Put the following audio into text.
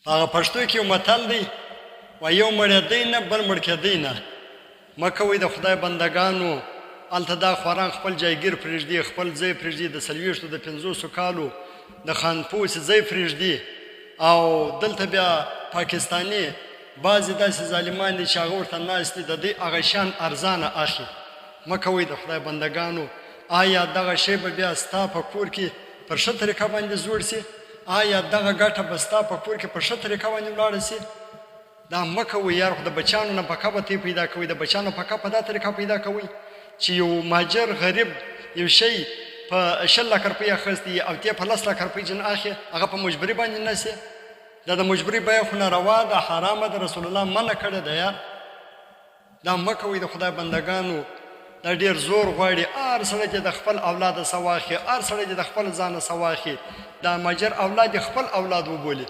هغه پښتو کې یو متل دی وایي یو مړېدی نه بل مړ کېدی نه. مه کوئ د خدای بندګانو هلته دا خواران خپل جایګیر پرېږدي، خپل ځای پرېږدي، د 40 د 50 کالو د خانپوس ځای پرېږدي، او دلته بیا پاکستاني بعضې داسې ظالمان دي چې هغه ورته ناست دي د دې هغه شیان ارزانه اخلي. مه کوئ د خدای بندګانو. آیا دغه شی به بیا ستا په کور کې پر ښه طریقه باندې زوړ سي؟ آیا دغه ګټه به ستا په کور کې په ښه طریقه باندې ولاړه سي؟ دا مه کوئ یار. خو د بچیانو نفقه به ترې پیدا کوئ، د بچیانو نفقه په دا طریقه پیدا کوئ چې یو مهاجر غریب یو شی په 10 لک روپۍ اخیستی او ته په 10 لک روپۍ جن اخی، هغه په مجبوري باندې نه سي. دا د مجبوري بیه خو ناروا ده، حرامه ده، رسول الله منع کړې ده یار. دا مه کوئ د خدای بندګانو. دا ډېر زور غواړي هر سړی چې د خپل اولاده څه واخلي، هر سړی چې د خپل ځانه څه واخلي، دا مهاجر اولاد خپل اولاد وبولي.